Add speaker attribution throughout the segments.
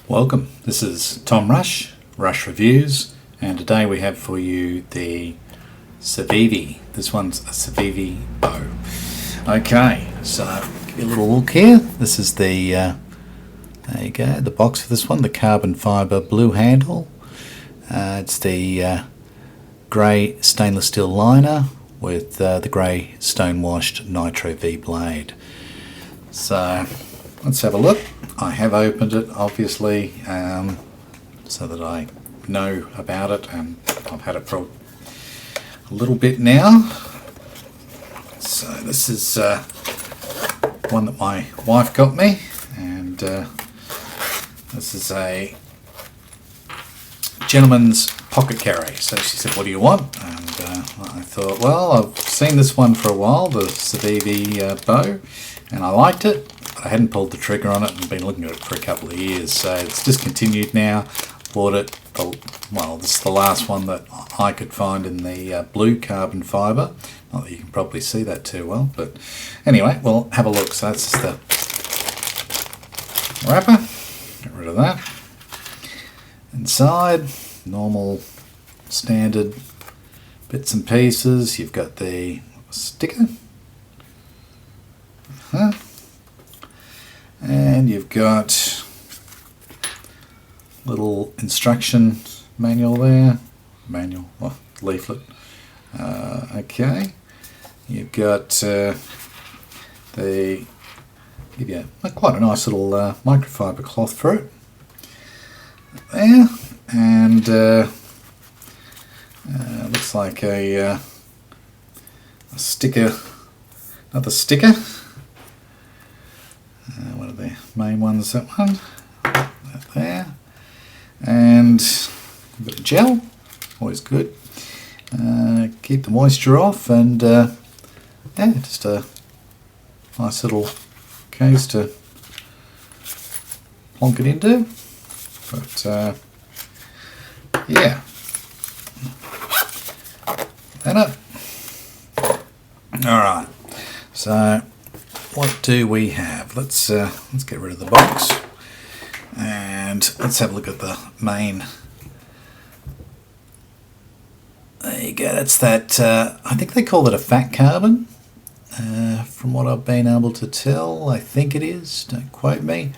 Speaker 1: Welcome, this is Tom Rush, Rush Reviews, and today we have for you the Civivi. This one's a Civivi bow. Okay, so give you a little look here. This is the, there you go, the box for this one, the carbon fibre blue handle. It's the grey stainless steel liner with the grey stone-washed Nitro V blade. So let's have a look. I have opened it, obviously, so that I know about it, and I've had it for a little bit now. So this is one that my wife got me, and this is a gentleman's pocket carry. So she said, "What do you want?" And I thought, well, I've seen this one for a while, the Civivi bow, and I liked it. I hadn't pulled the trigger on it and been looking at it for a couple of years, so it's discontinued now. Bought it, well, this is the last one that I could find in the blue carbon fibre. Not that you can probably see that too well, but anyway, we'll have a look. So that's just the wrapper. Get rid of that. Inside, normal standard bits and pieces. You've got the sticker. And you've got little instruction manual there, leaflet. Okay, you've got give you quite a nice little microfiber cloth for it there, and looks like a sticker, another sticker. One of the main ones, that one, that there, and a bit of gel, always good. Keep the moisture off, and yeah, just a nice little case to plonk it into. But yeah, that up. All right, so what do we have? Let's get rid of the box and let's have a look at the main. There you go. That's that. I think they call it a fat carbon. From what I've been able to tell, I think it is. Don't quote me.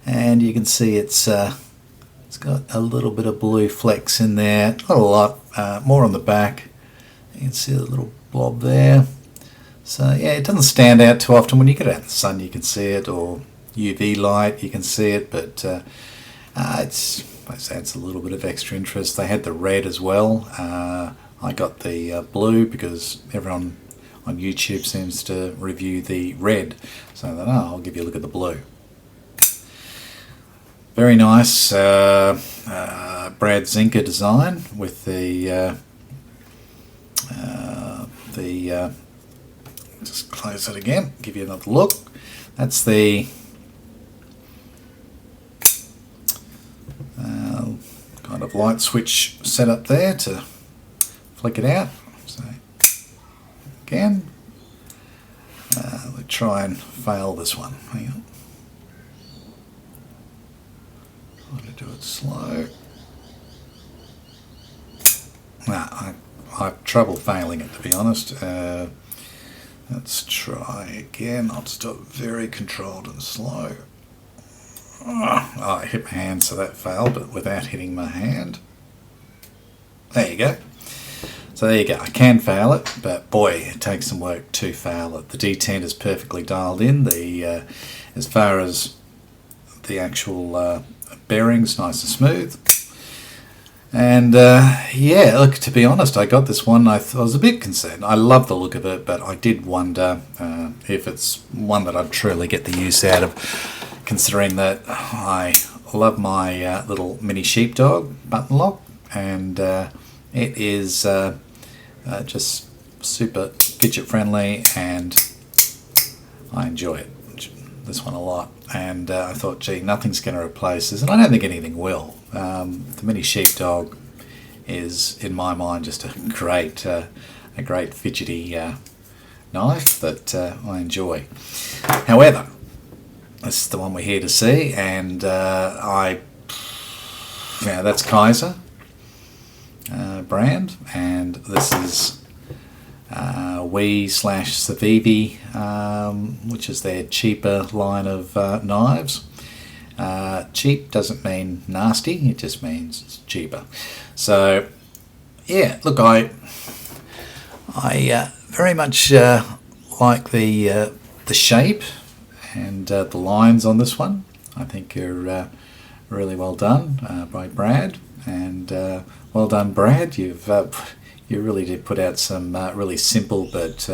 Speaker 1: And you can see it's got a little bit of blue flecks in there. Not a lot. More on the back. You can see the little blob there. So yeah, it doesn't stand out too often. When you get out in the sun you can see it, or UV light you can see it, but I say it's a little bit of extra interest. They had the red as well. I got the blue because everyone on YouTube seems to review the red, so I thought, oh, I'll give you a look at the blue. Very nice Brad Zinker design with the just close it again, give you another look. That's the kind of light switch set up there to flick it out. So again, let's try and fail this one. Hang on. I'm going to do it slow. Nah, I have trouble failing it, to be honest. Let's try again. I'll just do it very controlled and slow. Oh, I hit my hand, so that failed, but without hitting my hand. There you go. So there you go. I can fail it, but boy, it takes some work to fail it. The detent is perfectly dialed in. The as far as the actual bearings, nice and smooth. And yeah, look, to be honest, I got this one. I was a bit concerned. I love the look of it, but I did wonder if it's one that I'd truly get the use out of, considering that I love my little mini sheepdog button lock, and it is just super fidget friendly, and I enjoy it. This one a lot, and I thought, gee, nothing's going to replace this, and I don't think anything will. The mini sheepdog is, in my mind, just a great fidgety knife that I enjoy. However, this is the one we're here to see, and I Yeah, that's Kaiser brand, and this is Civivi, which is their cheaper line of knives. Cheap doesn't mean nasty, it just means it's cheaper. So yeah, look, I very much like the shape and the lines on this one. I think are really well done by Brad, and well done, Brad. You really did put out some really simple but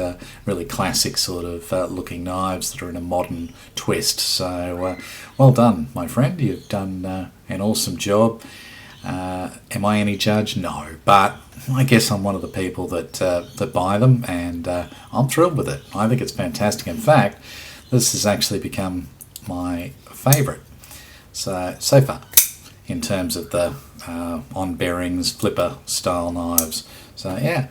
Speaker 1: really classic sort of looking knives that are in a modern twist. So well done, my friend. You've done an awesome job. Am I any judge? No, but I guess I'm one of the people that buy them, and I'm thrilled with it. I think it's fantastic. In fact, this has actually become my favourite so far in terms of the on bearings flipper style knives. So yeah,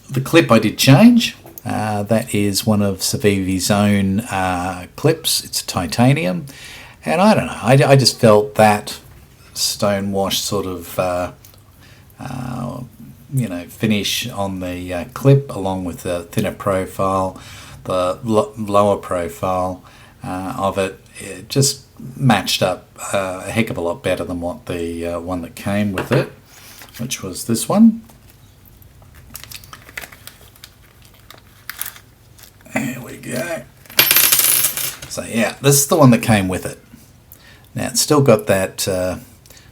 Speaker 1: the clip I did change. That is one of Civivi's own clips. It's titanium, and I don't know. I just felt that stonewash sort of finish on the clip, along with the thinner profile, the lower profile of it. It just matched up a heck of a lot better than what the one that came with it, which was this one. There we go. So yeah, this is the one that came with it. Now it's still got that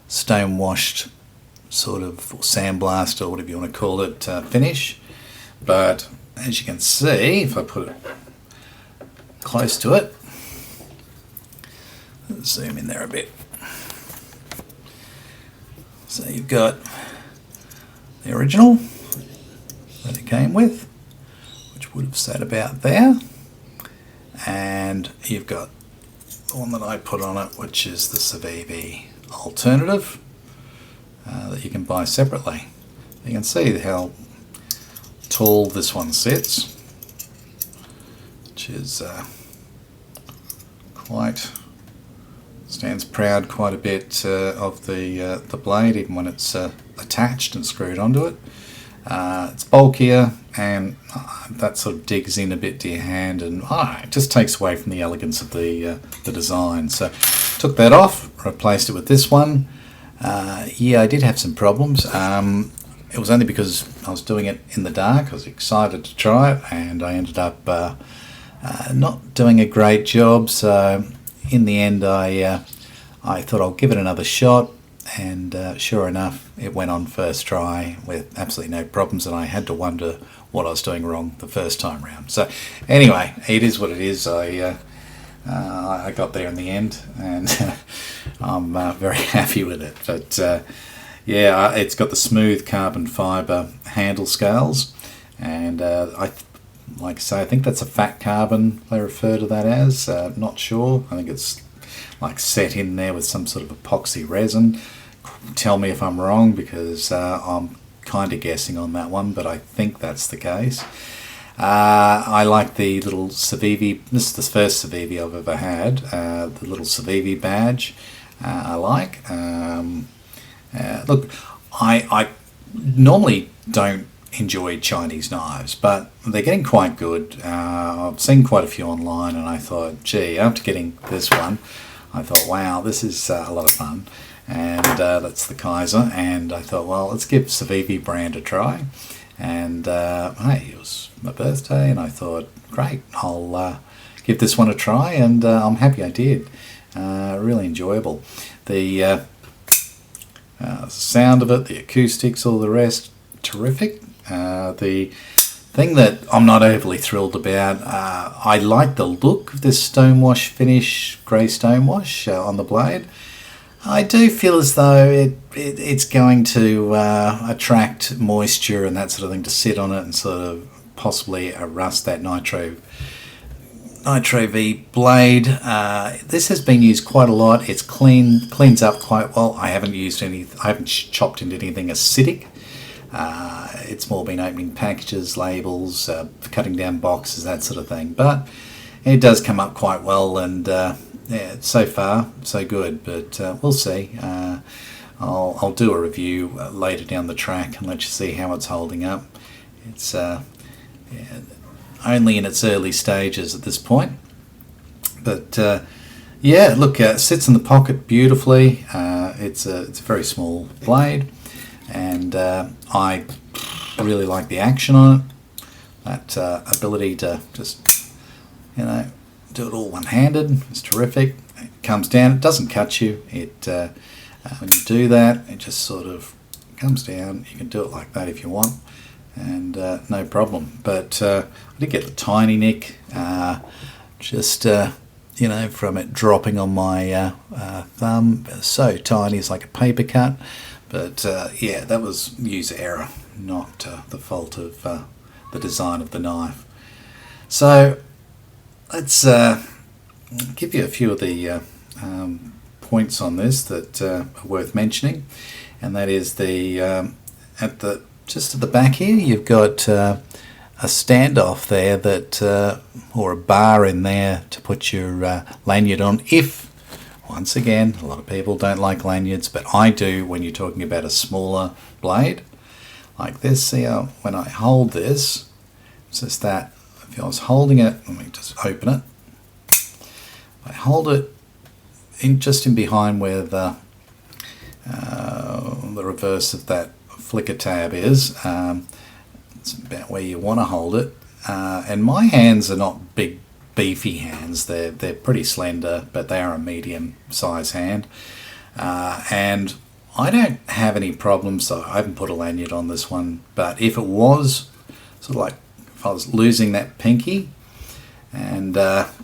Speaker 1: stone washed sort of sandblast, or whatever you want to call it, finish, but as you can see, if I put it close to it, let's zoom in there a bit. So you've got the original that it came with, which would have sat about there, and you've got the one that I put on it, which is the Civivi alternative that you can buy separately. You can see how tall this one sits, which is stands proud quite a bit of the blade, even when it's attached and screwed onto it. It's bulkier, and that sort of digs in a bit to your hand, and it just takes away from the elegance of the design. So took that off, replaced it with this one. Yeah, I did have some problems. It was only because I was doing it in the dark. I was excited to try it, and I ended up not doing a great job. So in the end, I thought I'll give it another shot, and sure enough, it went on first try with absolutely no problems, and I had to wonder what I was doing wrong the first time round. So anyway, it is what it is. I got there in the end, and I'm very happy with it. But yeah, it's got the smooth carbon fibre handle scales, and like I say, I think that's a fat carbon they refer to that as. Not sure. I think it's like set in there with some sort of epoxy resin. Tell me if I'm wrong, because I'm kind of guessing on that one, but I think that's the case. I like the little Civivi. This is the first Civivi I've ever had. The little Civivi badge I like. Look, I normally don't enjoy Chinese knives, but they're getting quite good. I've seen quite a few online, and I thought, gee, after getting this one, I thought, wow, this is a lot of fun. And that's the Kaiser, and I thought, well, let's give Civivi brand a try. And hey, it was my birthday, and I thought, great, I'll give this one a try, and I'm happy I did. Really enjoyable. The sound of it, the acoustics, all the rest, terrific. The thing that I'm not overly thrilled about, I like the look of this stonewash finish, grey stonewash on the blade. I do feel as though it's going to attract moisture and that sort of thing to sit on it and sort of possibly rust that Nitro V blade. This has been used quite a lot. It's cleans up quite well. I haven't chopped into anything acidic. It's more been opening packages, labels, cutting down boxes, that sort of thing. But it does come up quite well, and yeah, so far so good, but we'll see. I'll do a review later down the track and let you see how it's holding up. It's yeah, only in its early stages at this point, but yeah, look, it sits in the pocket beautifully. It's a very small blade, and I really like the action on it. That ability to just, you know, do it all one-handed is terrific. It comes down, it doesn't cut you. It when you do that, it just sort of comes down. You can do it like that if you want, and no problem. But I did get the tiny nick, just you know, from it dropping on my thumb. So tiny, it's like a paper cut. But yeah, that was user error, not the fault of the design of the knife. So let's give you a few of the points on this that are worth mentioning, and that is the just at the back here you've got a standoff there that or a bar in there to put your lanyard on. If, once again, a lot of people don't like lanyards, but I do when you're talking about a smaller blade like this. See how when I hold this, it's just that if I was holding it, let me just open it. I hold it in just in behind where the reverse of that flicker tab is. It's about where you want to hold it. And my hands are not big, beefy hands. They're pretty slender, but they are a medium size hand. And I don't have any problems, so I haven't put a lanyard on this one. But if it was sort of like if I was losing that pinky, and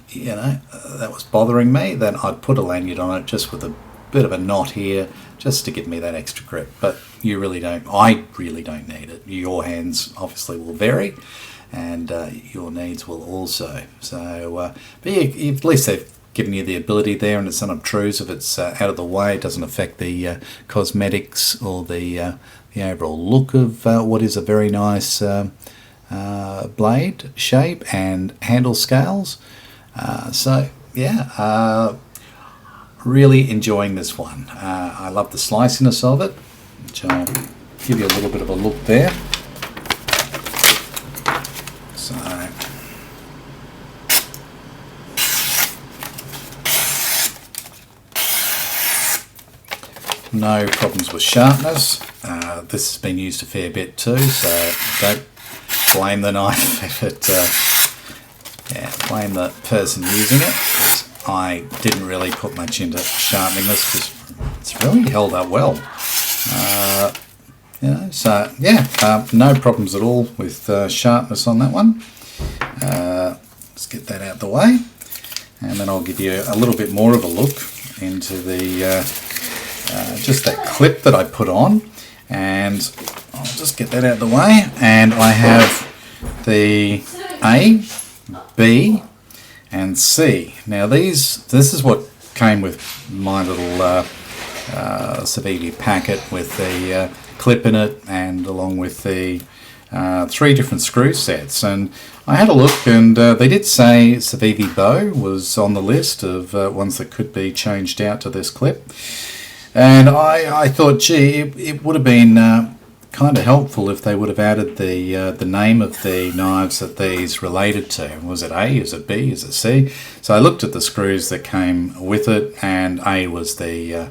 Speaker 1: you know, that was bothering me, then I'd put a lanyard on it just with a bit of a knot here just to give me that extra grip. But you really don't, I really don't need it. Your hands obviously will vary, and your needs will also. So but yeah, at least they've given you the ability there, and it's unobtrusive. It's out of the way. It doesn't affect the cosmetics or the overall look of what is a very nice blade shape and handle scales. So yeah, really enjoying this one. I love the sliciness of it, which I'll give you a little bit of a look there. So no problems with sharpness. This has been used a fair bit too, so don't blame the knife if it yeah, blame the person using it. I didn't really put much into sharpening this because it's really held up well. You know, so yeah, no problems at all with sharpness on that one. Let's get that out the way, and then I'll give you a little bit more of a look into the just that clip that I put on, and I'll just get that out of the way. And I have the A, B and C. Now this is what came with my little Civivi packet, with the clip in it, and along with the 3 different screw sets. And I had a look, and they did say Civivi bow was on the list of ones that could be changed out to this clip. And I thought, gee, it would have been kind of helpful if they would have added the name of the knives that these related to. Was it A? Is it B? Is it C? So I looked at the screws that came with it, and A was the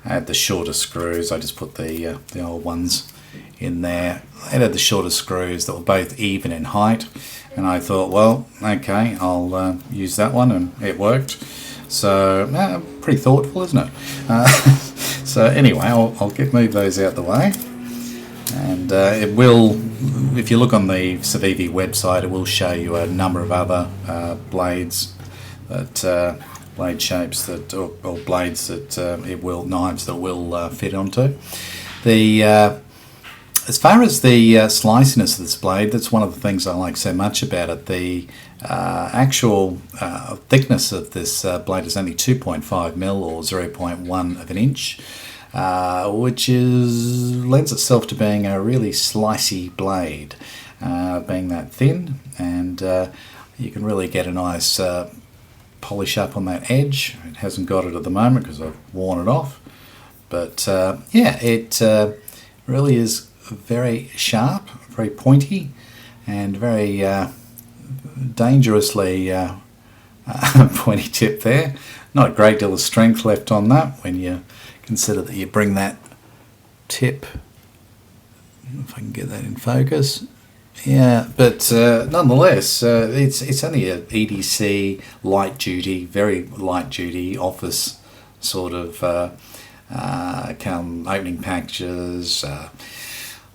Speaker 1: had the shorter screws. I just put the old ones in there. It had the shorter screws that were both even in height, and I thought, well, okay, I'll use that one, and it worked. So pretty thoughtful, isn't it? So anyway, I'll move those out the way. And it will, if you look on the Civivi website, it will show you a number of other blades, that blade shapes that, or blades that knives that will fit onto. The as far as the sliciness of this blade, that's one of the things I like so much about it. The actual thickness of this blade is only 2.5 mil or 0.1 of an inch. Which lends itself to being a really slicey blade, being that thin, and you can really get a nice polish up on that edge. It hasn't got it at the moment because I've worn it off. But yeah, it really is very sharp, very pointy, and very dangerously pointy tip there. Not a great deal of strength left on that when you consider that you bring that tip, if I can get that in focus. Yeah, but nonetheless, it's only a EDC light duty, very light duty office sort of come opening packages,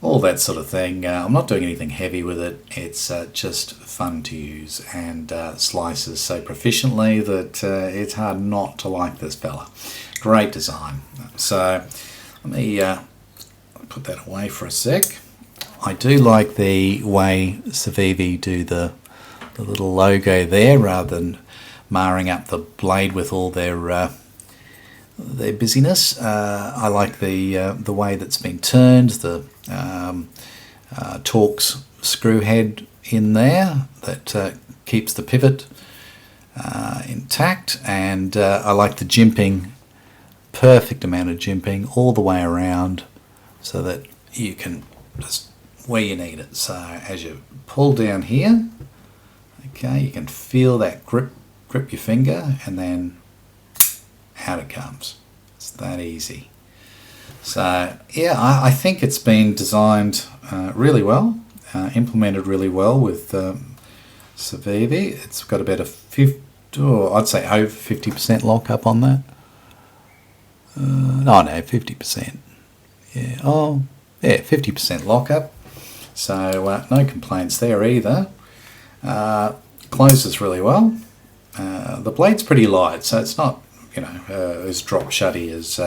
Speaker 1: all that sort of thing. I'm not doing anything heavy with it. It's just fun to use and slices so proficiently that it's hard not to like this fella. Great design. So let me put that away for a sec. I do like the way Civivi do the little logo there, rather than marring up the blade with all their busyness. I like the way that's been turned, the Torx screw head in there that keeps the pivot intact, and I like the jimping, perfect amount of jimping all the way around so that you can just where you need it. So as you pull down here, okay, you can feel that grip your finger, and then out it comes. It's that easy. So yeah, I think it's been designed really well, implemented really well with Civivi. It's got about a 50, or I'd say over 50% lockup on that. No, 50%. Yeah, 50% lockup. So no complaints there either. Closes really well. The blade's pretty light, so it's not, as drop shutty as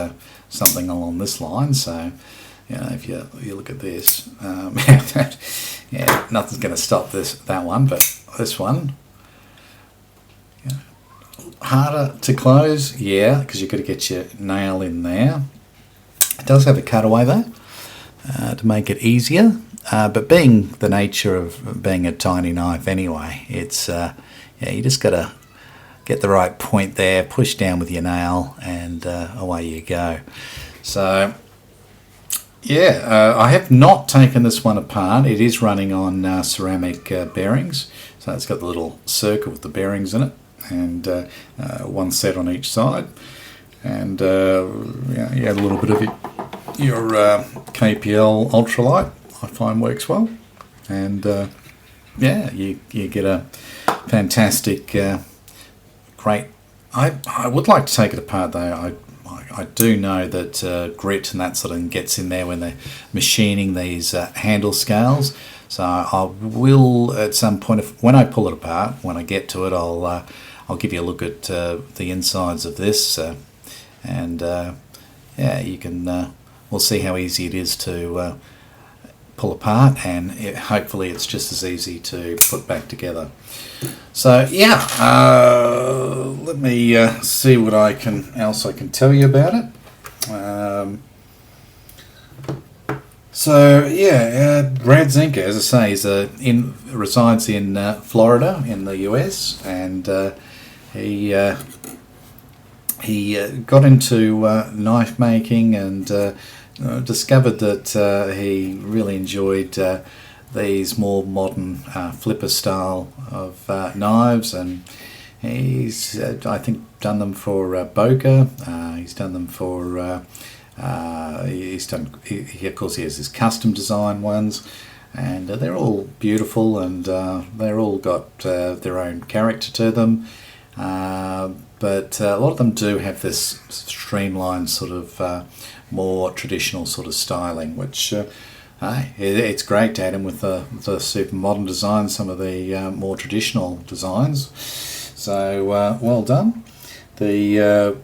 Speaker 1: something along this line. So, if you look at this, yeah, nothing's going to stop that one, but this one, harder to close, yeah, because you've got to get your nail in there. It does have a cutaway though, to make it easier. But being the nature of being a tiny knife anyway, it's you just got to get the right point there, push down with your nail, and away you go. So yeah, I have not taken this one apart. It is running on ceramic bearings, so it's got the little circle with the bearings in it, and one set on each side, and you add a little bit of your KPL ultralight. I find works well, and yeah, you get a fantastic, great. I would like to take it apart though. I do know that grit and that sort of thing gets in there when they're machining these handle scales. So I will at some point, when I pull it apart, when I get to it, I'll give you a look at the insides of this, and yeah, you can. We'll see how easy it is to pull apart, and hopefully it's just as easy to put back together. So yeah, let me see what else I can tell you about it. So yeah, Brad Zinker, as I say, resides in Florida in the US, and he got into knife making and discovered that he really enjoyed these more modern flipper style of knives, and he's I think done them for Boca. He's done them for he of course he has his custom design ones, and they're all beautiful, and they're all got their own character to them, but a lot of them do have this streamlined sort of more traditional sort of styling, which it's great to add in with the super modern designs, some of the more traditional designs. So well done. I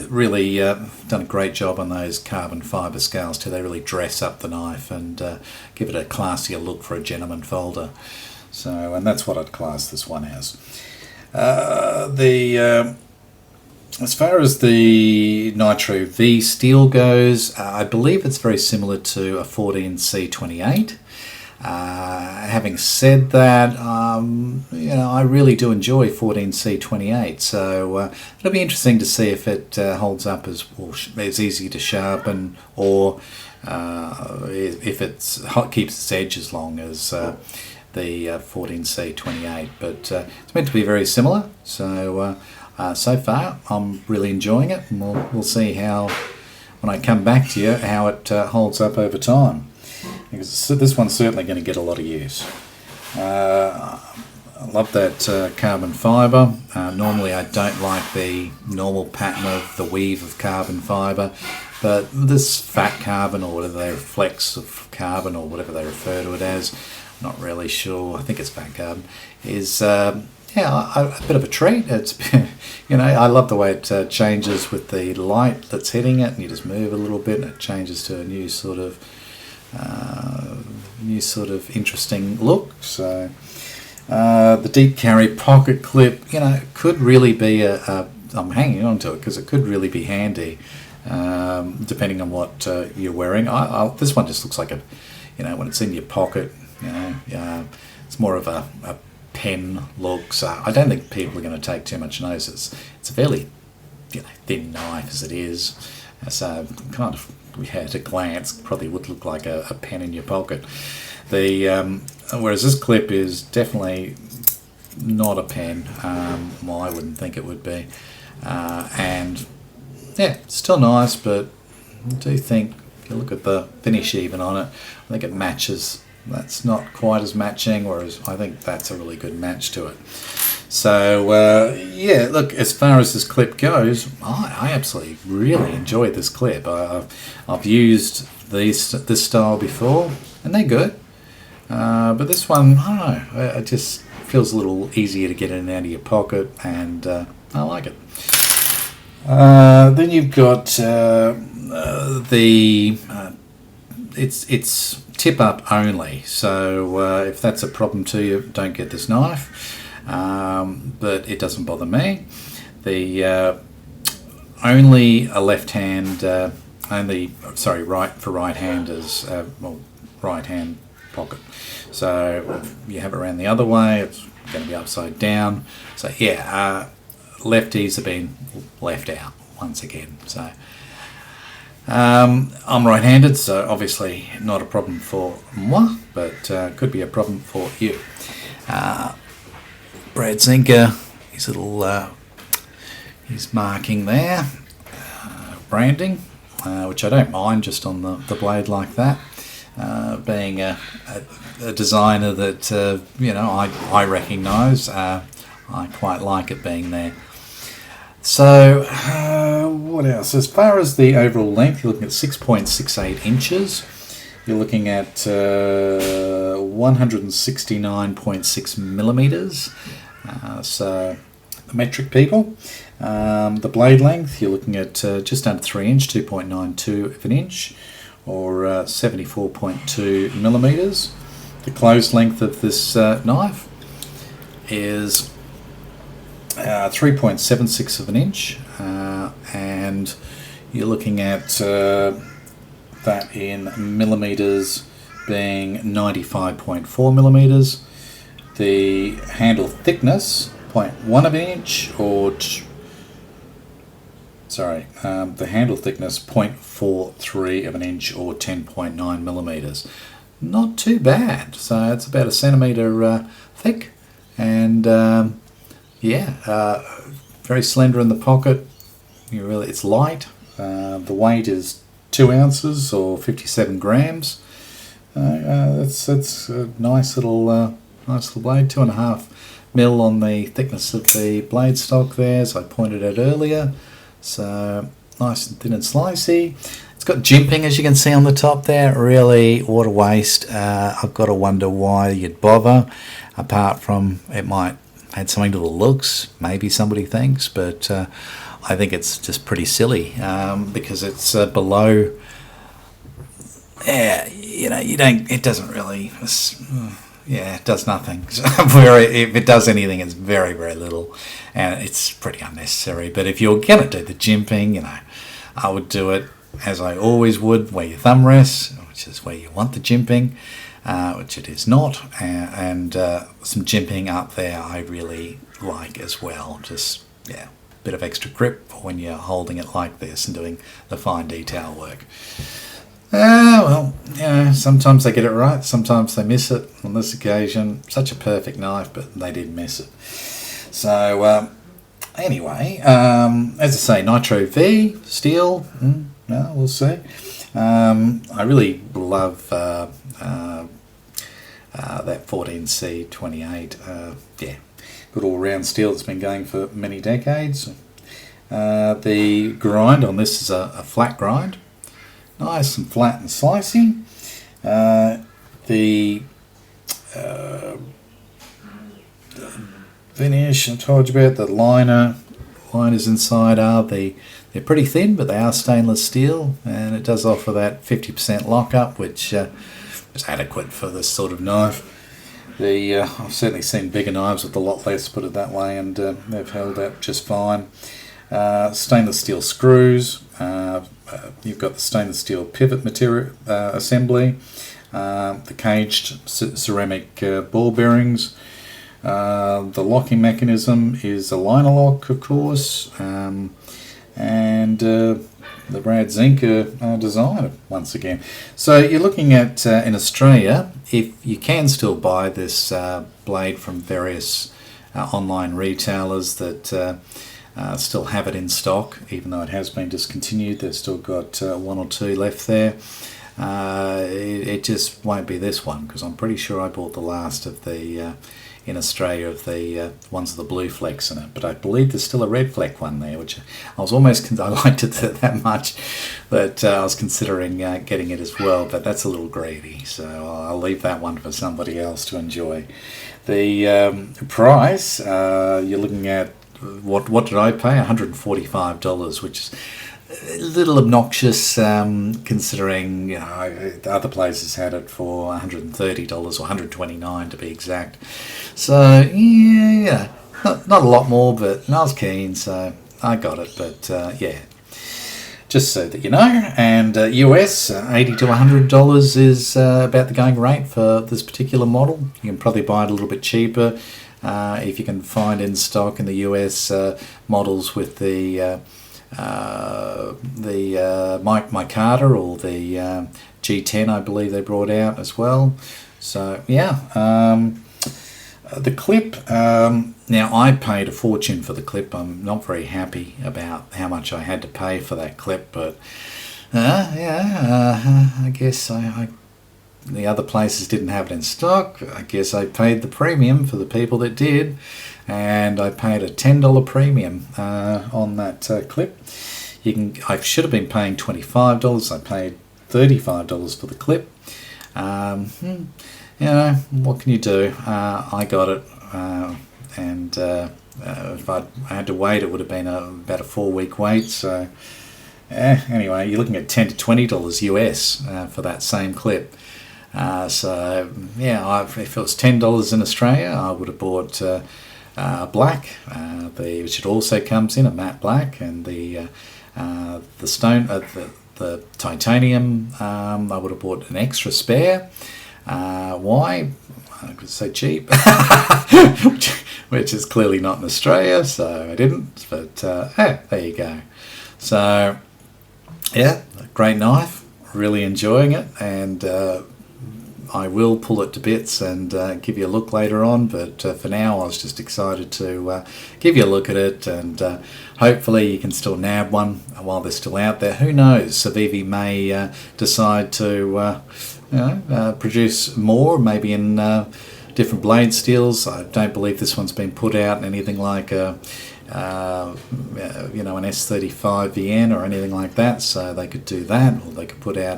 Speaker 1: really done a great job on those carbon fibre scales too. They really dress up the knife and give it a classier look for a gentleman folder. So, and that's what I'd class this one as. As far as the Nitro V steel goes, I believe it's very similar to a 14C28. Having said that, I really do enjoy 14C28, so it'll be interesting to see if it holds up as easy to sharpen, or if keeps its edge as long as the 14C28. But it's meant to be very similar, so so far I'm really enjoying it, and we'll see how, when I come back to you, how it holds up over time. Because this one's certainly going to get a lot of use. I love that carbon fibre. Normally I don't like the normal pattern of the weave of carbon fibre, but this fat carbon, or whatever they flex of carbon, or whatever they refer to it as, not really sure, I think it's fat carbon, is a bit of a treat. It's I love the way it changes with the light that's hitting it, and you just move a little bit and it changes to a new sort of interesting look. So the deep carry pocket clip, could really be I'm hanging on to it because it could really be handy, depending on what you're wearing. This one just looks like when it's in your pocket, it's more of a pen look. So I don't think people are going to take too much notice. It's a fairly thin knife as it is, so kind of, at a glance, probably would look like a pen in your pocket. Whereas this clip is definitely not a pen. Well, I wouldn't think it would be. And yeah, still nice, but I do think, if you look at the finish even on it, I think it matches. That's not quite as matching, whereas I think that's a really good match to it. So look, as far as this clip goes, I absolutely really enjoyed this clip. I've used this style before, and they're good. But this one, I don't know, it just feels a little easier to get in and out of your pocket, and I like it. Then you've got it's tip up only, so if that's a problem to you, don't get this knife. But it doesn't bother me. The only a left hand, right for right-handers, right hand pocket. So if you have it around the other way, it's going to be upside down. So lefties have been left out once again. So I'm right-handed, so obviously not a problem for moi, but could be a problem for you. Brad Zinker, his marking there, branding, which I don't mind just on the blade like that. Being a designer that I recognise, I quite like it being there. So what else? As far as the overall length, you're looking at 6.68 inches. You're looking at 169.6 millimeters. So the metric people. The blade length, you're looking at just under 3 inch, 2.92 of an inch, or 74.2 millimeters. The closed length of this knife is 3.76 of an inch, and you're looking at that in millimeters being 95.4 millimeters. The handle thickness 0.1 of an inch, or the handle thickness 0.43 of an inch, or 10.9 millimeters. Not too bad. So it's about a centimeter thick, and very slender in the pocket. It's light. The weight is 2 ounces, or 57 grams. That's a nice little blade. 2.5 mil on the thickness of the blade stock there, as I pointed out earlier. So nice and thin and slicey. It's got jimping, as you can see on the top there. Really, what a waste. I've got to wonder why you'd bother, apart from it might add something to the looks, maybe somebody thinks, but I think it's just pretty silly, because it's below. It doesn't really. It does nothing. If it does anything, it's very, very little, and it's pretty unnecessary. But if you're going to do the jimping, I would do it as I always would, where your thumb rests, which is where you want the jimping. which it is not, and some jimping up there I really like as well. Just, yeah, bit of extra grip when you're holding it like this and doing the fine detail work. Well, sometimes they get it right, sometimes they miss it. On this occasion, such a perfect knife, but they did miss it. So, anyway, as I say, Nitro V, steel, we'll see. I really love that 14C28. Yeah, good all-round steel that's been going for many decades. The grind on this is a flat grind. Nice and flat and slicey. The finish I told you about, the liners inside they're pretty thin, but they are stainless steel, and it does offer that 50% lockup, which is adequate for this sort of knife. I've certainly seen bigger knives with a lot less, put it that way, and they've held up just fine. Stainless steel screws. You've got the stainless steel pivot material assembly, the caged ceramic ball bearings. The locking mechanism is a liner lock, of course, and the Brad Zinker design once again. So you're looking at, in Australia, if you can still buy this blade from various online retailers that still have it in stock, even though it has been discontinued. They've still got one or two left there. It just won't be this one, because I'm pretty sure I bought the last of the in Australia of the ones with the blue flecks in it, but I believe there's still a red fleck one there, which I was almost I liked it that much that I was considering getting it as well, but that's a little greedy, so I'll leave that one for somebody else to enjoy. The price, you're looking at what did I pay? $145, which is a little obnoxious, considering the other places had it for $130 or $129 to be exact. So yeah, not a lot more, but I was keen, so I got it. But yeah, just so that you know. And US $80 to $100 is about the going rate for this particular model. You can probably buy it a little bit cheaper if you can find in stock in the US models with the Mike Carter or the G10, I believe they brought out as well. So yeah, the clip. Now I paid a fortune for the clip. I'm not very happy about how much I had to pay for that clip, but I guess the other places didn't have it in stock. I guess I paid the premium for the people that did, and I paid a $10 premium on that clip. I should have been paying $25. I paid $35 for the clip. What can you do? I got it, and if I had to wait, it would have been about a 4-week wait. So anyway, you're looking at $10 to $20 US for that same clip. So yeah, if it was $10 in Australia, I would have bought black, which it also comes in a matte black, and the stone, the titanium. I would have bought an extra spare. Why? Because it's so cheap, which is clearly not in Australia, so I didn't. But there you go. So yeah, great knife. Really enjoying it, and I will pull it to bits and give you a look later on, but for now I was just excited to give you a look at it, and hopefully you can still nab one while they're still out there. Who knows, Civivi may decide to produce more, maybe in different blade steels. I don't believe this one's been put out in anything like an S35 VN or anything like that, so they could do that, or they could put out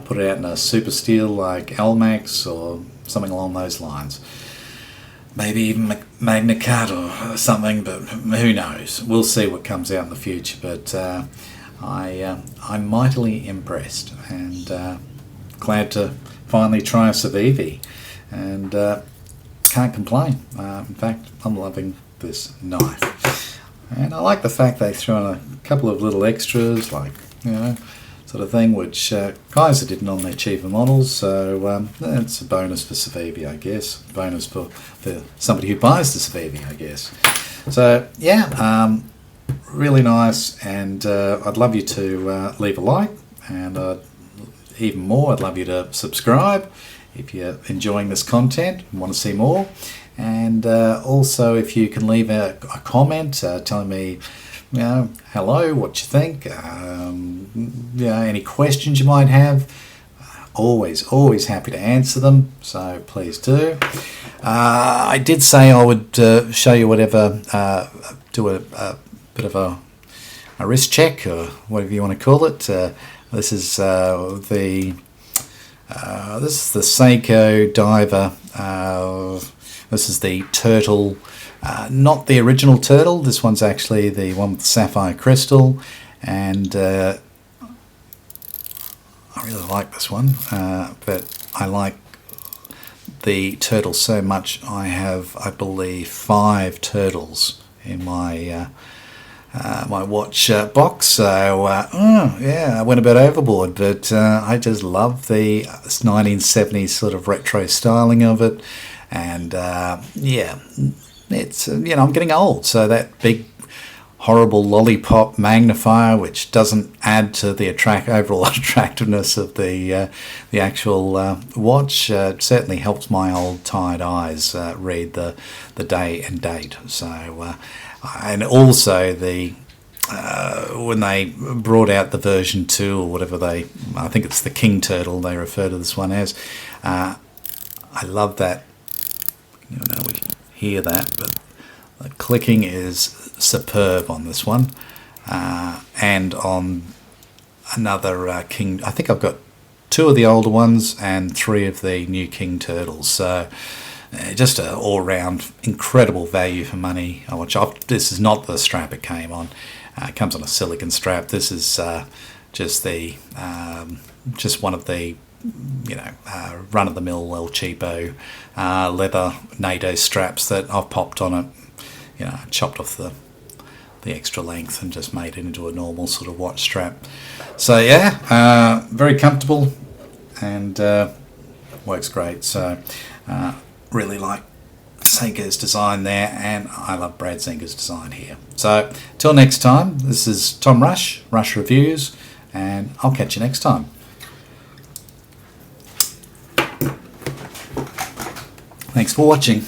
Speaker 1: put it out in a super steel like Almax or something along those lines. Maybe even Magna Carta or something, but who knows? We'll see what comes out in the future. But I'm mightily impressed, and glad to finally try a Civivi, and can't complain. In fact, I'm loving this knife, and I like the fact they threw in a couple of little extras, like sort of thing, which guys are didn't on their cheaper models, so it's a bonus for Civivi, I guess. Bonus for somebody who buys the Civivi, I guess. So yeah, really nice, and I'd love you to leave a like, and even more, I'd love you to subscribe if you're enjoying this content and want to see more. And also, if you can leave a comment telling me, hello, what you think, any questions you might have. Always happy to answer them, so please do. I did say I would show you whatever, do a bit of a wrist check, or whatever you want to call it. This is the Seiko Diver. This is the turtle, not the original turtle. This one's actually the one with the sapphire crystal, and I really like this one, but I like the turtle so much I have, I believe, 5 turtles in my my watch box. So I went a bit overboard, but I just love the 1970s sort of retro styling of it. And it's I'm getting old, so that big horrible lollipop magnifier, which doesn't add to the overall attractiveness of the actual watch, certainly helps my old tired eyes read the day and date. So and also when they brought out the version 2 or whatever, I think it's the King Turtle they refer to this one as. I love that. We hear that, but the clicking is superb on this one, and on another King. I think I've got 2 of the older ones and 3 of the new King Turtles. So just an all-round incredible value for money. This is not the strap it came on. It comes on a silicon strap. This is just one of the run-of-the-mill El Cheapo leather NATO straps that I've popped on it, chopped off the extra length and just made it into a normal sort of watch strap. So yeah, very comfortable and works great. So really like Seiko's design there, and I love Brad Zinger's design here. So till next time, this is Tom Rush Reviews, and I'll catch you next time. Thanks for watching.